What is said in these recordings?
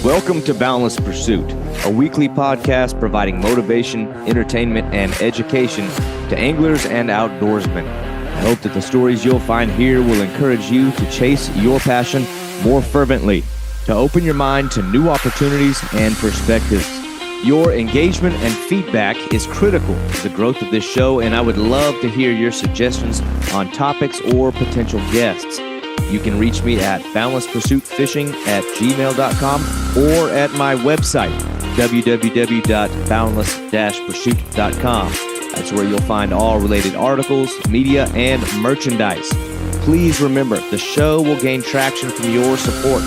Welcome to Boundless Pursuit, a weekly podcast providing motivation, entertainment, and education to anglers and outdoorsmen. I hope that the stories you'll find here will encourage you to chase your passion more fervently, to open your mind to new opportunities and perspectives. Your engagement and feedback is critical to the growth of this show, and I would love to hear your suggestions on topics or potential guests. You can reach me at boundlesspursuitfishing@gmail.com or at my website, www.boundless-pursuit.com. That's where you'll find all related articles, media, and merchandise. Please remember, the show will gain traction from your support.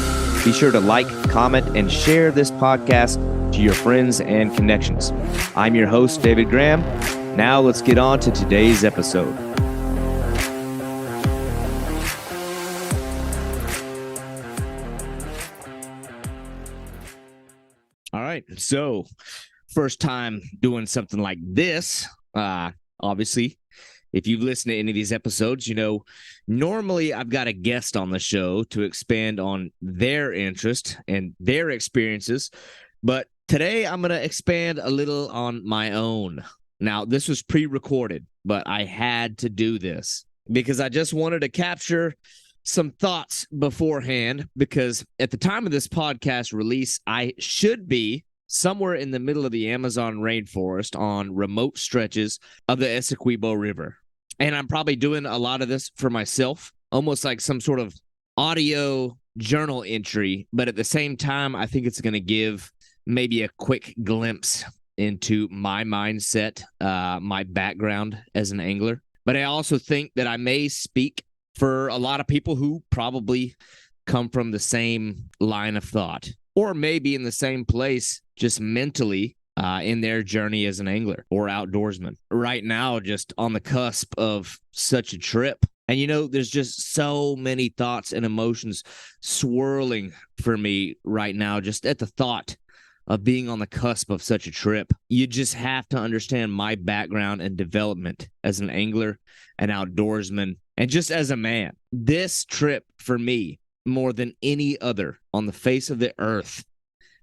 Be sure to like, comment, and share this podcast to your friends and connections. I'm your host, David Graham. Now let's get on to today's episode. All right, so first time doing something like this. Obviously, if you've listened to any of these episodes, you know, normally I've got a guest on the show to expand on their interest and their experiences, but today I'm going to expand a little on my own. Now, this was pre-recorded, but I had to do this because I just wanted to capture some thoughts beforehand, because at the time of this podcast release, I should be somewhere in the middle of the Amazon rainforest on remote stretches of the Essequibo River. And I'm probably doing a lot of this for myself, almost like some sort of audio journal entry. But at the same time, I think it's going to give maybe a quick glimpse into my mindset, my background as an angler. But I also think that I may speak for a lot of people who probably come from the same line of thought, or maybe in the same place, just mentally in their journey as an angler or outdoorsman. Right now, just on the cusp of such a trip. And, you know, there's just so many thoughts and emotions swirling for me right now, just at the thought of being on the cusp of such a trip. You just have to understand my background and development as an angler, an outdoorsman, and just as a man. This trip for me, more than any other on the face of the earth,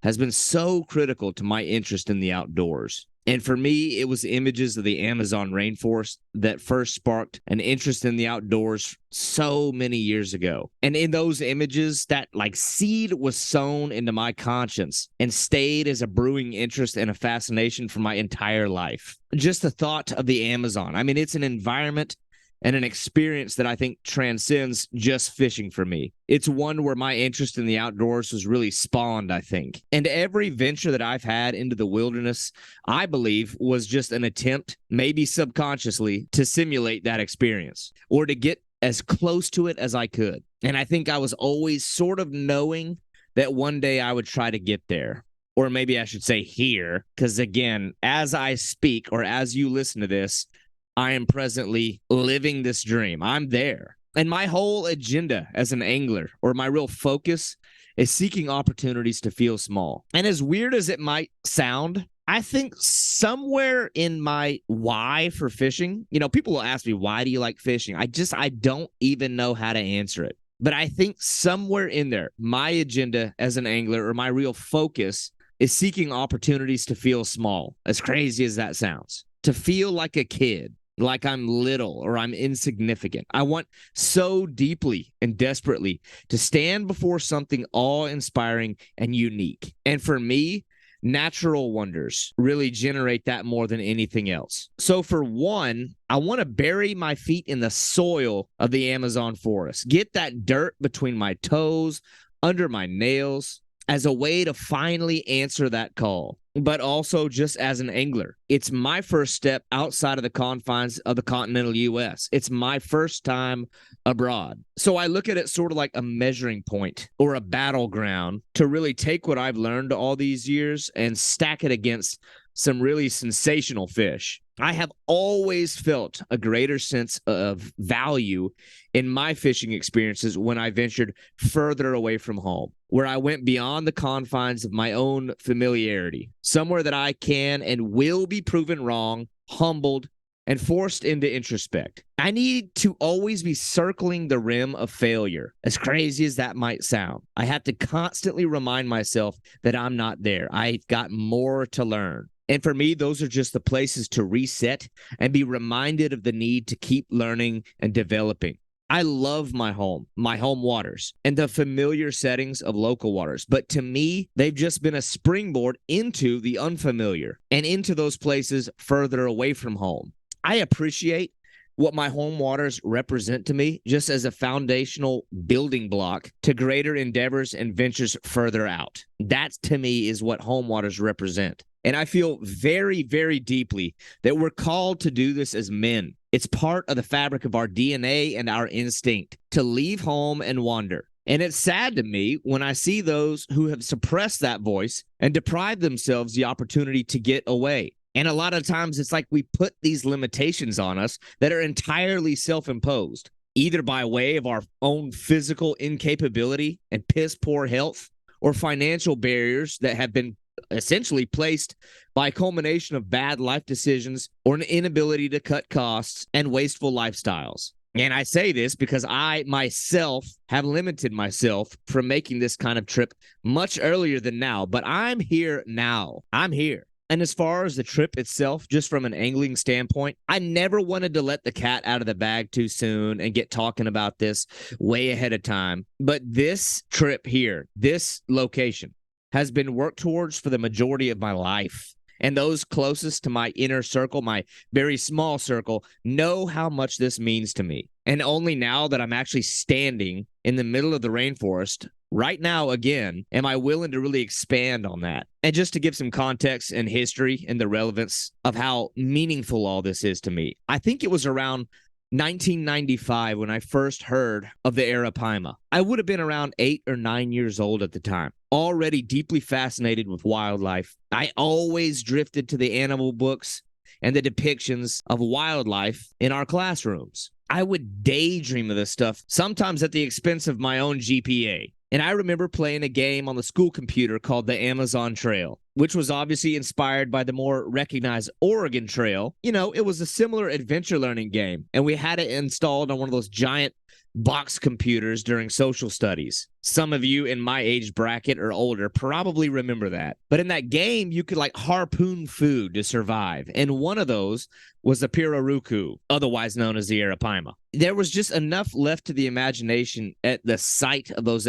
has been so critical to my interest in the outdoors. And for me, it was images of the Amazon rainforest that first sparked an interest in the outdoors so many years ago. And in those images, that like seed was sown into my conscience and stayed as a brewing interest and a fascination for my entire life. Just the thought of the Amazon. I mean, it's an environment and an experience that I think transcends just fishing for me. It's one where my interest in the outdoors was really spawned, I think. And every venture that I've had into the wilderness, I believe, was just an attempt, maybe subconsciously, to simulate that experience or to get as close to it as I could. And I think I was always sort of knowing that one day I would try to get there. Or maybe I should say here, because again, as I speak or as you listen to this, I am presently living this dream. I'm there. And my whole agenda as an angler, or my real focus, is seeking opportunities to feel small. And as weird as it might sound, I think somewhere in my why for fishing, you know, people will ask me, why do you like fishing? I don't even know how to answer it. But I think somewhere in there, my agenda as an angler, or my real focus, is seeking opportunities to feel small, as crazy as that sounds. To feel like a kid, like I'm little or I'm insignificant. I want so deeply and desperately to stand before something awe-inspiring and unique. And for me, natural wonders really generate that more than anything else. So for one, I want to bury my feet in the soil of the Amazon forest, get that dirt between my toes, under my nails, as a way to finally answer that call. But also just as an angler, it's my first step outside of the confines of the continental U.S. It's my first time abroad. So I look at it sort of like a measuring point or a battleground to really take what I've learned all these years and stack it against some really sensational fish. I have always felt a greater sense of value in my fishing experiences when I ventured further away from home, where I went beyond the confines of my own familiarity, somewhere that I can and will be proven wrong, humbled, and forced into introspect. I need to always be circling the rim of failure, as crazy as that might sound. I have to constantly remind myself that I'm not there. I've got more to learn. And for me, those are just the places to reset and be reminded of the need to keep learning and developing. I love my home waters, and the familiar settings of local waters. But to me, they've just been a springboard into the unfamiliar and into those places further away from home. I appreciate what my home waters represent to me just as a foundational building block to greater endeavors and ventures further out. That, to me, is what home waters represent. And I feel very, very deeply that we're called to do this as men. It's part of the fabric of our DNA and our instinct to leave home and wander. And it's sad to me when I see those who have suppressed that voice and deprived themselves the opportunity to get away. And a lot of times it's like we put these limitations on us that are entirely self-imposed, either by way of our own physical incapability and piss poor health, or financial barriers that have been essentially placed by a culmination of bad life decisions or an inability to cut costs and wasteful lifestyles. And I say this because I myself have limited myself from making this kind of trip much earlier than now, but I'm here now. I'm here. And as far as the trip itself, just from an angling standpoint, I never wanted to let the cat out of the bag too soon and get talking about this way ahead of time. But this trip here, this location, has been worked towards for the majority of my life. And those closest to my inner circle, my very small circle, know how much this means to me. And only now that I'm actually standing in the middle of the rainforest right now again, am I willing to really expand on that. And just to give some context and history and the relevance of how meaningful all this is to me, I think it was around 1995 when I first heard of the Arapaima. I would have been around 8 or 9 years old at the time, already deeply fascinated with wildlife. I always drifted to the animal books and the depictions of wildlife in our classrooms. I would daydream of this stuff, sometimes at the expense of my own GPA. And I remember playing a game on the school computer called the Amazon Trail, which was obviously inspired by the more recognized Oregon Trail. You know, it was a similar adventure learning game, and we had it installed on one of those giant box computers during social studies. Some of you in my age bracket or older probably remember that. But in that game, you could like harpoon food to survive. And one of those was the Pirarucu, otherwise known as the Arapaima. There was just enough left to the imagination at the sight of those,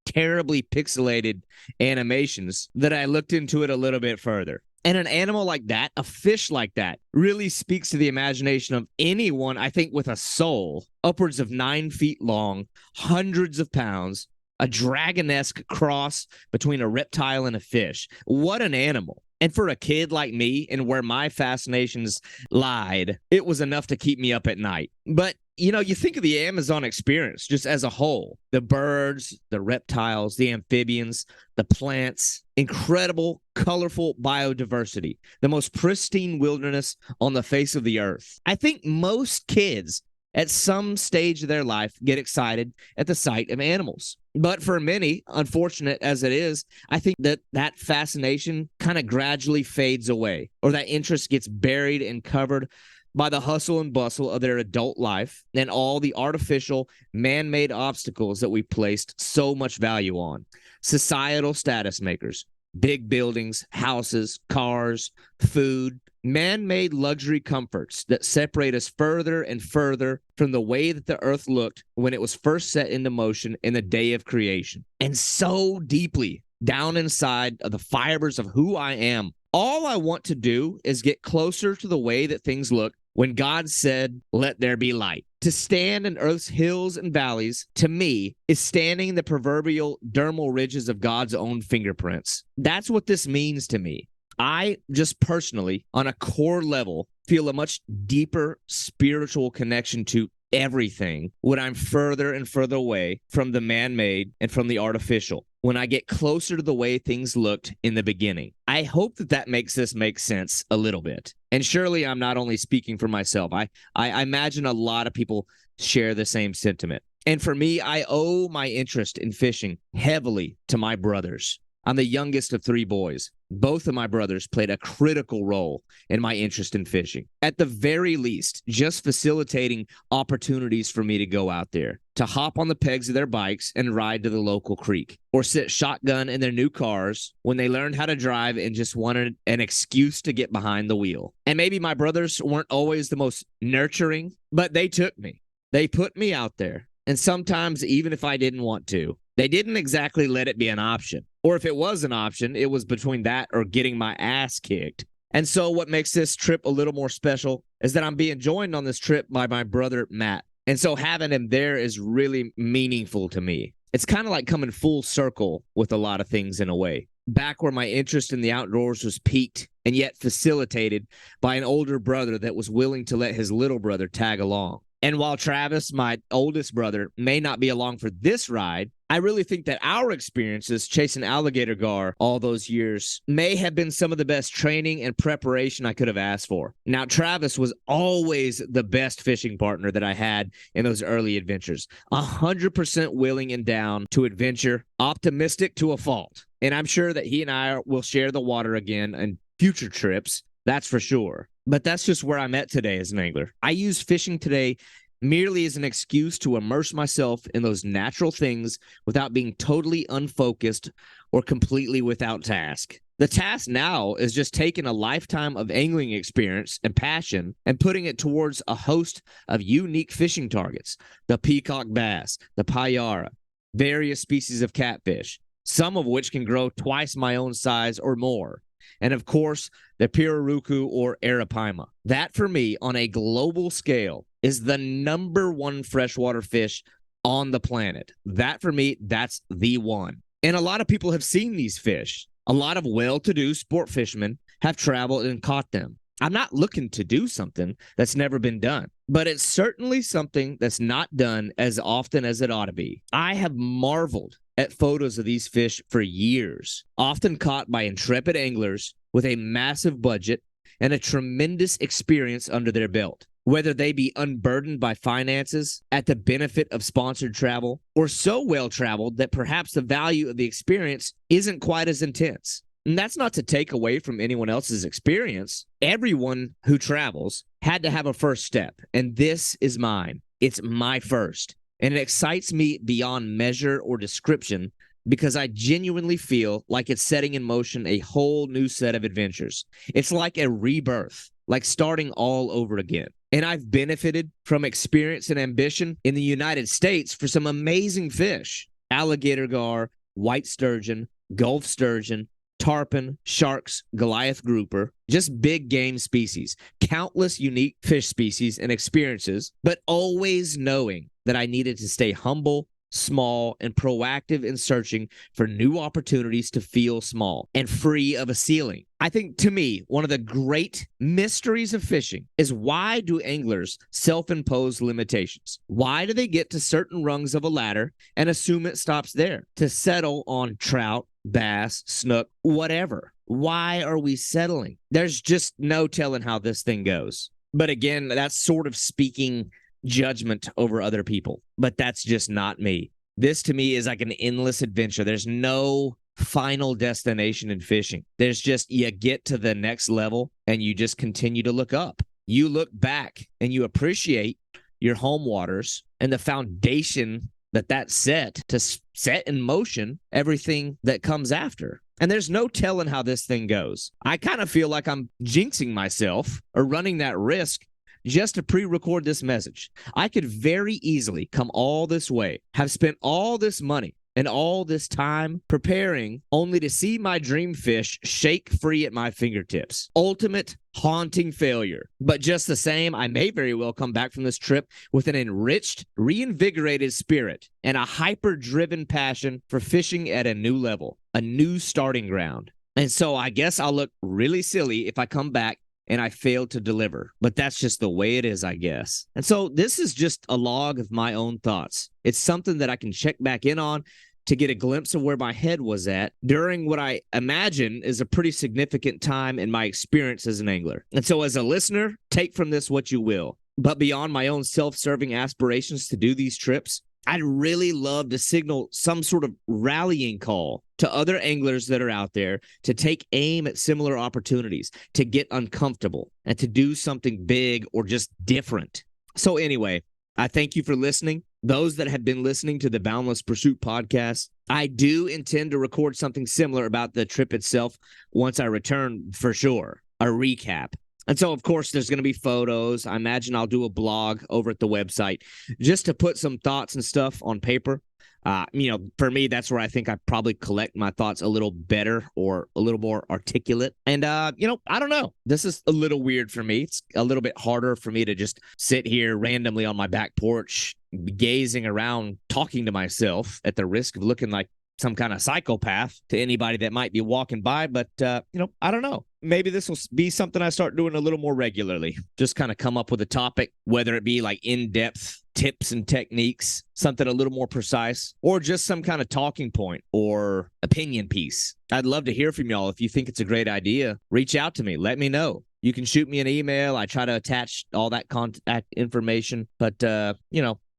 terribly pixelated animations that I looked into it a little bit further. And an animal like that, a fish like that, really speaks to the imagination of anyone, I think, with a soul, upwards of 9 feet long, hundreds of pounds, a dragon-esque cross between a reptile and a fish. What an animal. And for a kid like me, and where my fascinations lied, it was enough to keep me up at night. But you think of the Amazon experience just as a whole, the birds, the reptiles, the amphibians, the plants, incredible, colorful biodiversity, the most pristine wilderness on the face of the earth. I think most kids at some stage of their life get excited at the sight of animals. But for many, unfortunate as it is, I think that fascination kind of gradually fades away, or that interest gets buried and covered by the hustle and bustle of their adult life and all the artificial, man-made obstacles that we placed so much value on. Societal status makers, big buildings, houses, cars, food, man-made luxury comforts that separate us further and further from the way that the earth looked when it was first set into motion in the day of creation. And so deeply down inside of the fibers of who I am, all I want to do is get closer to the way that things look when God said, "Let there be light." To stand in earth's hills and valleys, to me, is standing in the proverbial dermal ridges of God's own fingerprints. That's what this means to me. I just personally, on a core level, feel a much deeper spiritual connection to everything when I'm further and further away from the man-made and from the artificial, when I get closer to the way things looked in the beginning. I hope that makes this make sense a little bit. And surely I'm not only speaking for myself. I imagine a lot of people share the same sentiment. And for me, I owe my interest in fishing heavily to my brothers. I'm the youngest of 3 boys. both of my brothers played a critical role in my interest in fishing. At the very least, just facilitating opportunities for me to go out there, to hop on the pegs of their bikes and ride to the local creek, or sit shotgun in their new cars when they learned how to drive and just wanted an excuse to get behind the wheel. And maybe my brothers weren't always the most nurturing, but they took me. They put me out there. And sometimes, even if I didn't want to, they didn't exactly let it be an option. Or if it was an option, it was between that or getting my ass kicked. And so what makes this trip a little more special is that I'm being joined on this trip by my brother, Matt. And so having him there is really meaningful to me. It's kind of like coming full circle with a lot of things in a way. Back where my interest in the outdoors was piqued and yet facilitated by an older brother that was willing to let his little brother tag along. And while Travis, my oldest brother, may not be along for this ride, I really think that our experiences chasing alligator gar all those years may have been some of the best training and preparation I could have asked for. Now, Travis was always the best fishing partner that I had in those early adventures. 100% willing and down to adventure, optimistic to a fault. And I'm sure that he and I will share the water again in future trips. That's for sure. But that's just where I'm at today as an angler. I use fishing today merely as an excuse to immerse myself in those natural things without being totally unfocused or completely without task. The task now is just taking a lifetime of angling experience and passion and putting it towards a host of unique fishing targets: the peacock bass, the payara, various species of catfish, some of which can grow twice my own size or more. And of course, the pirarucu or arapaima. That for me, on a global scale, is the number one freshwater fish on the planet. That for me, that's the one. And a lot of people have seen these fish. A lot of well-to-do sport fishermen have traveled and caught them. I'm not looking to do something that's never been done, but it's certainly something that's not done as often as it ought to be. I have marveled at photos of these fish for years, often caught by intrepid anglers with a massive budget and a tremendous experience under their belt. Whether they be unburdened by finances at the benefit of sponsored travel, or so well-traveled that perhaps the value of the experience isn't quite as intense. And that's not to take away from anyone else's experience. Everyone who travels had to have a first step, and this is mine. It's my first. And it excites me beyond measure or description because I genuinely feel like it's setting in motion a whole new set of adventures. It's like a rebirth, like starting all over again. And I've benefited from experience and ambition in the United States for some amazing fish: alligator gar, white sturgeon, Gulf sturgeon, tarpon, sharks, Goliath grouper, just big game species, countless unique fish species and experiences, but always knowing that I needed to stay humble, small, and proactive in searching for new opportunities to feel small and free of a ceiling. I think, to me, one of the great mysteries of fishing is, why do anglers self-impose limitations? Why do they get to certain rungs of a ladder and assume it stops there, to settle on trout, bass, snook, whatever? Why are we settling? There's just no telling how this thing goes. But again, that's sort of speaking judgment over other people, but that's just not me. This to me is like an endless adventure. There's no final destination in fishing. There's just, you get to the next level and you just continue to look up. You look back and you appreciate your home waters and the foundation that set to set in motion everything that comes after. And there's no telling how this thing goes. I kind of feel like I'm jinxing myself or running that risk just to pre-record this message. I could very easily come all this way, have spent all this money and all this time preparing, only to see my dream fish shake free at my fingertips. Ultimate haunting failure. But just the same, I may very well come back from this trip with an enriched, reinvigorated spirit and a hyper-driven passion for fishing at a new level, a new starting ground. And so I guess I'll look really silly if I come back and I failed to deliver. But that's just the way it is, I guess. And so this is just a log of my own thoughts. It's something that I can check back in on to get a glimpse of where my head was at during what I imagine is a pretty significant time in my experience as an angler. And so as a listener, take from this what you will. But beyond my own self-serving aspirations to do these trips, I'd really love to signal some sort of rallying call to other anglers that are out there to take aim at similar opportunities, to get uncomfortable, and to do something big or just different. So anyway, I thank you for listening. Those that have been listening to the Boundless Pursuit podcast, I do intend to record something similar about the trip itself once I return, for sure, a recap. And so, of course, there's going to be photos. I imagine I'll do a blog over at the website just to put some thoughts and stuff on paper. For me, that's where I think I probably collect my thoughts a little better or a little more articulate. And, I don't know. This is a little weird for me. It's a little bit harder for me to just sit here randomly on my back porch, gazing around, talking to myself at the risk of looking like some kind of psychopath to anybody that might be walking by. But, I don't know. Maybe this will be something I start doing a little more regularly. Just kind of come up with a topic, whether it be like in-depth tips and techniques, something a little more precise, or just some kind of talking point or opinion piece. I'd love to hear from y'all. If you think it's a great idea, reach out to me. Let me know. You can shoot me an email. I try to attach all that contact information. But, I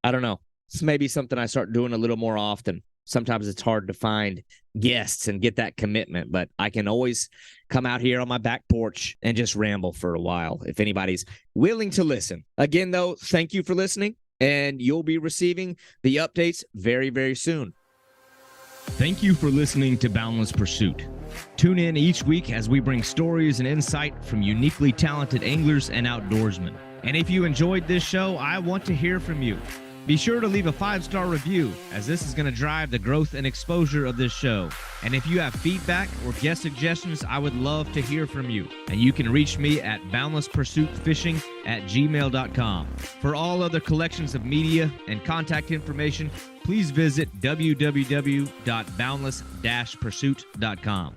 don't know. It's maybe something I start doing a little more often. Sometimes it's hard to find guests and get that commitment, but I can always come out here on my back porch and just ramble for a while if anybody's willing to listen. Again, though, thank you for listening, and you'll be receiving the updates very, very soon. Thank you for listening to Boundless Pursuit. Tune in each week as we bring stories and insight from uniquely talented anglers and outdoorsmen. And if you enjoyed this show, I want to hear from you. Be sure to leave a 5-star review, as this is going to drive the growth and exposure of this show. And if you have feedback or guest suggestions, I would love to hear from you. And you can reach me at boundlesspursuitfishing@gmail.com. For all other collections of media and contact information, please visit www.boundless-pursuit.com.